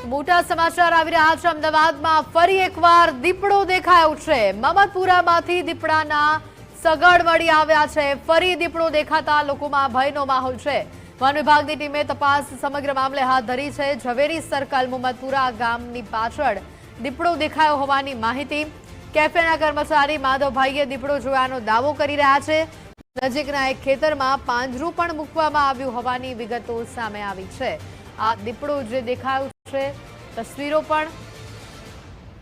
મોટા સમાચાર આવી રહ્યા છે। અમદાવાદમાં ફરી એકવાર દીપડો દેખાયો છે। મમદપુરામાંથી દીપડાના સગડ મળી આવ્યા છે। ફરી દીપડો દેખાતા લોકોમાં ભયનો માહોલ છે। વન વિભાગની ટીમે તપાસ સમગ્ર મામલે હાથ ધરી છે। ઝવેરી સર્કલ મમદપુરા ગામની પાછળ દીપડો દેખાયો હોવાની માહિતી। કેફેના કર્મચારી માધવભાઈએ દીપડો જોવાનો દાવો કરી રહ્યા છે। નજીકના એક ખેતરમાં પાંજરું પણ મૂકવામાં આવ્યું હોવાની વિગતો સામે આવી છે। આ દીપડો જે દેખાયો છે તસવીરો પણ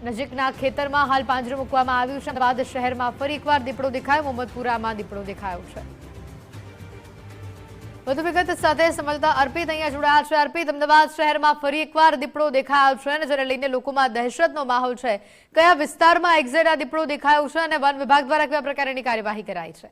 નજીકના ખેતરમાં હાલ પાંજરું મૂકવામાં આવ્યું છે। અમદાવાદ શહેરમાં ફરી એકવાર દીપડો દેખાયો। મમદપુરામાં દીપડો દેખાયો છે। વધુ વિગત સાથે સંવાદદાતા અર્પિત અહીંયા જોડાયા છે। અર્પિત, અમદાવાદ શહેરમાં ફરી એકવાર દીપડો દેખાયો છે અને જેને લઈને લોકોમાં દહેશતનો માહોલ છે। કયા વિસ્તારમાં એક્ઝેક્ટ આ દીપડો દેખાયો છે અને વન વિભાગ દ્વારા કયા પ્રકારની કાર્યવાહી કરાઈ છે?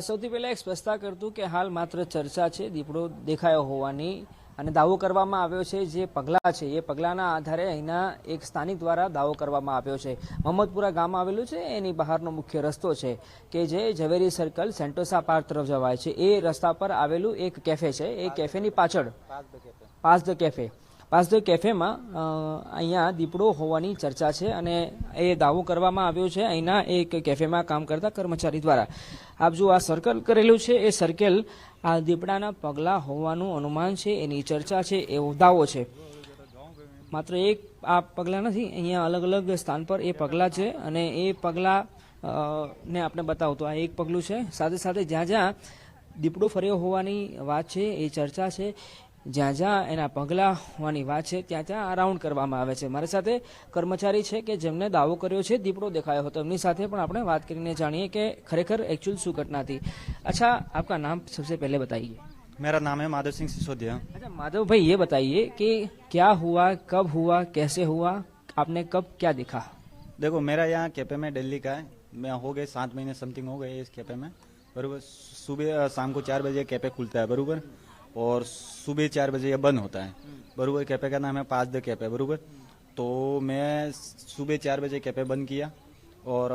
સૌથી પહેલા એક સ્પષ્ટતા કરતું કે હાલ માત્ર ચર્ચા છે દીપડો દેખાયો હોવાની અને દાવો કરવામાં આવ્યો છે। જે પગલાં છે એ પગલાંના આધારે અહીંના એક સ્થાનિક દ્વારા દાવો કરવામાં આવ્યો છે। મમદપુરા ગામ આવેલું છે, એની બહારનો મુખ્ય રસ્તો છે કે જે ઝવેરી સર્કલ સેન્ટોસા પાર્ક તરફ જવાય છે। એ રસ્તા પર આવેલું એક કેફે છે। એ કેફેની પાછળ પાસ ધ કેફેમાં અહીંયા દીપડો હોવાની ચર્ચા છે અને એ દાવો કરવામાં આવ્યો છે અહીંના એક કેફેમાં કામ કરતા કર્મચારી દ્વારા। આપ જો આ સર્કલ કરેલું છે એ સર્કલ આ દીપડાના પગલાં હોવાનું અનુમાન છે, એની ચર્ચા છે, એવો દાવો છે। માત્ર એક આ પગલાં નથી, અહીંયા અલગ અલગ સ્થાન પર એ પગલાં છે અને એ પગલાં ને આપણે બતાવું તો આ એક પગલું છે। સાથે સાથે જ્યાં જ્યાં દીપડો ફર્યો હોવાની વાત છે એ ચર્ચા છે, જ્યાં જ્યાં એના પગલાં હોવાની વાત છે ત્યાં ત્યાં આ રાઉન્ડ કરવામાં આવે છે। મારી સાથે કર્મચારી છે કે જેમને દાવો કર્યો છે દીપડો દેખાયો હતો, એમની સાથે પણ આપણે વાત કરીને જાણીએ કે ખરેખર एक्चुअल શું घटना थी। अच्छा, आपका नाम सबसे पहले बताइए। मेरा नाम है माधव सिंह सिसोदिया। अच्छा माधव भाई, ये बताइए कि क्या हुआ, कब हुआ, कैसे हुआ, आपने कब क्या देखा? देखो, मेरा यहाँ कैफे में दिल्ली का है। मैं हो गए 7 महीने समथिंग हो गए इस कैफे में, बराबर। सुबह शाम को 4 बजे कैफे खुलता है, बराबर, और सुबह 4 बजे यह बंद होता है, बराबर। कैफे का नाम है पास द कैफे, बराबर। तो मैं सुबह 4 बजे कैफे बंद किया और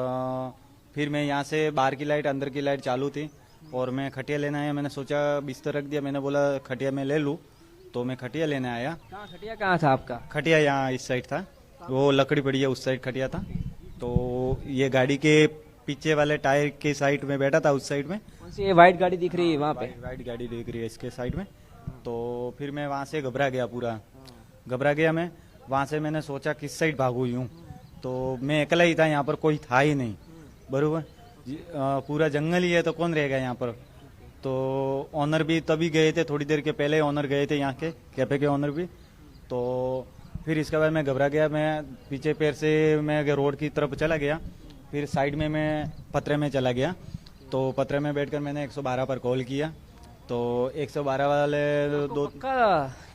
फिर मैं यहाँ से बाहर की लाइट अंदर की लाइट चालू थी और मैं खटिया लेने आया। मैंने सोचा बिस्तर रख दिया, मैंने बोला खटिया मैं ले लूँ, तो मैं खटिया लेने आया। खटिया कहाँ था आपका? खटिया यहाँ इस साइड था, वो लकड़ी पड़ी है उस साइड खटिया था। तो ये गाड़ी के पीछे वाले टायर के साइड में बैठा था, उस साइड में। ये व्हाइट गाड़ी दिख रही है वहाँ पे? व्हाइट गाड़ी दिख रही है इसके साइड में। तो फिर मैं वहाँ से घबरा गया, पूरा घबरा गया मैं। वहाँ से मैंने सोचा किस साइड भागूं यूँ, तो मैं अकेला ही था, यहाँ पर कोई था ही नहीं, बरोबर। पूरा जंगल ही है तो कौन रहेगा यहाँ पर। तो ऑनर भी तभी गए थे, थोड़ी देर के पहले ऑनर गए थे यहाँ के कैफे के ऑनर भी। तो फिर इसके बाद मैं घबरा गया, मैं पीछे पैर से मैं रोड की तरफ चला गया। फिर साइड में मैं पतरे में चला गया, तो पतरे में बैठकर मैंने 112 पर कॉल किया। तो 112 वाले दो का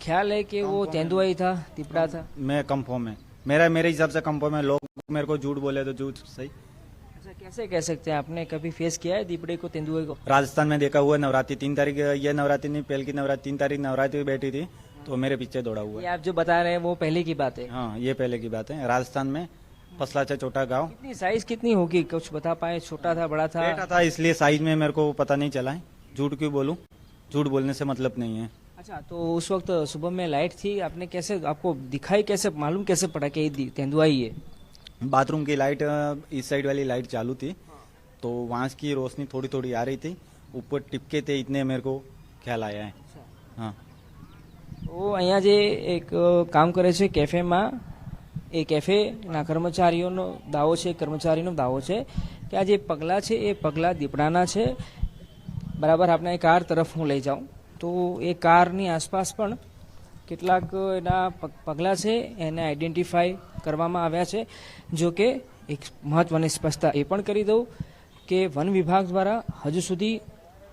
ख्याल है कि वो तेंदुआ था, दीपड़ा था? मैं कंफर्म है, मेरे हिसाब से कंफर्म है। लोग मेरे को झूठ बोले तो झूठ सही। अच्छा, कैसे कह सकते हैं, आपने कभी फेस किया है दीपड़े को, तेंदुए को? राजस्थान में देखा हुआ, नवरात्रि 3 तारीख, ये नवरात्रि नहीं पहले की नवरात्रि 3 तारीख नवरात्रि बैठी थी तो मेरे पीछे दौड़ा हुआ। ये आप जो बता रहे हैं वो पहले की बात है? हाँ, ये पहले की बात है। राजस्थान में फसलाचा छोटा गाँव। कितनी साइज कितनी होगी, कुछ बता पाए? छोटा था, बड़ा था? बेटा था, इसलिए साइज में मेरे को पता नहीं चला है। झूठ क्यों बोलूं, झूठ बोलने से मतलब नहीं है। अच्छा, तो उस वक्त सुबह में लाइट थी, आपने कैसे, आपको दिखाई कैसे, मालूम कैसे पड़ा कि तेंदुआ ही है? बाथरूम की लाइट, इस साइड वाली लाइट चालू थी, तो वहाँ की रोशनी थोड़ी थोड़ी आ रही थी, ऊपर टिपके थे, इतने मेरे को ख्याल आया है। हाँ, તો અહીંયા જે એક કામ કરે છે કેફેમાં, એ કેફેના કર્મચારીઓનો દાવો છે, કર્મચારીનો દાવો છે કે આ જે પગલાં છે એ પગલાં દીપડાના છે, બરાબર। આપણે કાર તરફ હું લઈ જાઉં તો એ કારની આસપાસ પણ કેટલાક એના પગલાં છે એને આઈડેન્ટિફાઈ કરવામાં આવ્યા છે। જો કે એક મહત્વની સ્પષ્ટતા એ પણ કરી દઉં કે વન વિભાગ દ્વારા હજુ સુધી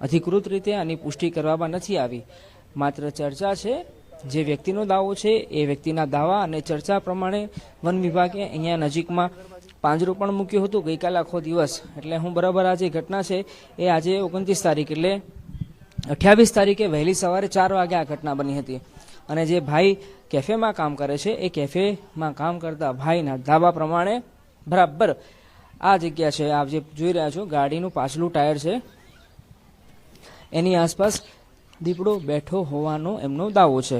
અધિકૃત રીતે આની પુષ્ટિ કરવામાં નથી આવી, માત્ર ચર્ચા છે। જે વ્યક્તિનો દાવો છે એ વ્યક્તિના દાવા અને ચર્ચા પ્રમાણે વન વિભાગે અહીંયા નજીકમાં પાંજરું પણ મૂક્યું હતું ગઈકાલે આખો દિવસ। એટલે હું બરાબર આ જે ઘટના છે એ આજે 29 તારીખ એટલે 28 તારીખે વહેલી સવારે 4 વાગે આ ઘટના બની હતી। અને જે ભાઈ કેફેમાં કામ કરે છે એ કેફેમાં કામ કરતા ભાઈના દાવા પ્રમાણે બરાબર આ જગ્યા છે, આપ જે જોઈ રહ્યા છો ગાડીનું પાછલું ટાયર છે એની આસપાસ દીપડો બેઠો હોવાનો એમનો દાવો છે.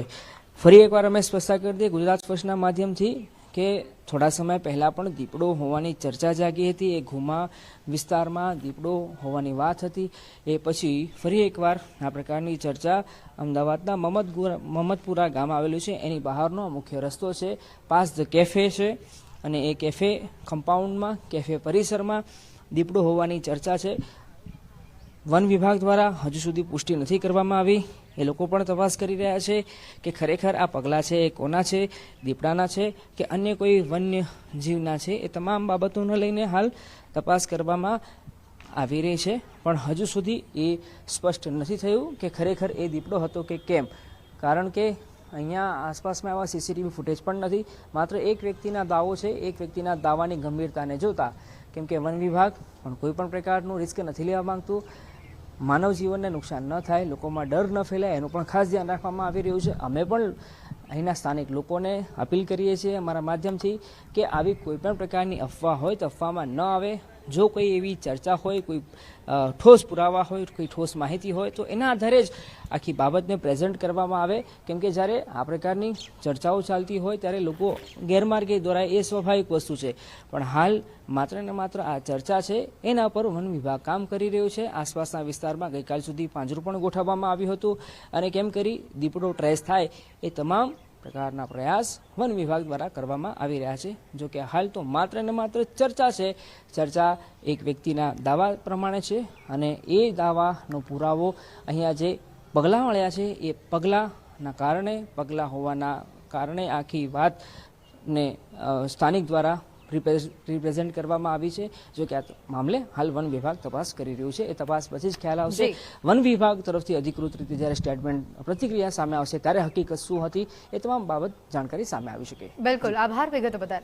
ફરી એકવાર અમે સ્પષ્ટતા કરી દઈએ ગુજરાત ફર્સ્ટના માધ્યમથી કે થોડા સમય પહેલા પણ દીપડો હોવાની ચર્ચા જાગી હતી. એ ઘુમા વિસ્તારમાં દીપડો હોવાની વાત હતી. એ પછી ફરી એકવાર આ પ્રકારની ચર્ચા અમદાવાદના મમદપુરા ગામ આવેલું છે એની બહારનો મુખ્ય રસ્તો છે, પાસ ધ કેફે છે, અને એ કેફે કમ્પાઉન્ડમાં, કેફે પરિસરમાં દીપડો હોવાની ચર્ચા છે. વન વિભાગ દ્વારા હજુ સુધી પુષ્ટિ નથી કરવામાં આવી. એ લોકો પણ તપાસ કરી રહ્યા છે કે ખરેખર આ પગલાં છે એ કોના છે, દીપડાના છે કે અન્ય કોઈ વન્ય જીવના છે. એ તમામ બાબતોને લઈને હાલ તપાસ કરવામાં આવી રહી છે, પણ હજુ સુધી એ સ્પષ્ટ નથી થયું કે ખરેખર એ દીપડો હતો કે કેમ. કારણ કે અહીંયા આસપાસમાં એવા સીસીટીવી ફૂટેજ પણ નથી. માત્ર એક વ્યક્તિના દાવો છે. એક વ્યક્તિના દાવાની ગંભીરતાને જોતા, કેમ કે વન વિભાગ પણ કોઈ પણ પ્રકારનું રિસ્ક નથી લેવા માંગતું, માનવ જીવનને નુકસાન ન થાય, લોકોમાં ડર ન ફેલાય એનું પણ ખાસ ધ્યાન રાખવામાં આવી રહ્યું છે. અમે પણ અહીંના સ્થાનિક લોકોને અપીલ કરીએ છીએ અમારા માધ્યમથી કે આવી કોઈ પણ પ્રકારની અફવા હોય તો અફવામાં ન આવે. જો કોઈ એવી ચર્ચા હોય, કોઈ ઠોસ પુરાવા હોય, કોઈ ઠોસ માહિતી હોય તો એના આધારે જ આખી બાબતને પ્રેઝન્ટ કરવામાં આવે. કેમ કે જ્યારે આ પ્રકારની ચર્ચાઓ ચાલતી હોય ત્યારે લોકો ગેરમાર્ગે દોરાય એ સ્વાભાવિક વસ્તુ છે. પણ હાલ માત્ર ને માત્ર આ ચર્ચા છે એના પર વન વિભાગ કામ કરી રહ્યું છે. આસપાસના વિસ્તારમાં ગઈકાલ સુધી પાંજરું પણ ગોઠવવામાં આવ્યું હતું અને કેમ કરી દીપડો ટ્રેસ થાય એ તમામ પ્રકારના પ્રયાસ વન વિભાગ દ્વારા કરવામાં આવી રહ્યા છે. જો કે હાલ તો માત્ર ને માત્ર ચર્ચા છે. ચર્ચા એક વ્યક્તિના દાવા પ્રમાણે છે અને એ દાવાનો પુરાવો અહીંયા જે પગલાં મળ્યા છે એ પગલાં હોવાના કારણે આખી વાતને સ્થાનિક દ્વારા રિપ્રેઝેન્ટ કરવામાં આવી છે. જો કે આ મામલે હાલ વન વિભાગ તપાસ કરી રહ્યું છે. એ તપાસ પછી જ ખ્યાલ આવશે. વન વિભાગ તરફથી અધિકૃત રીતે જ્યારે સ્ટેટમેન્ટ પ્રતિક્રિયા સામે આવશે ત્યારે હકીકત શું હતી એ તમામ બાબત જાણકારી સામે આવી શકે. બિલકુલ, આભાર વિગતો બદલ.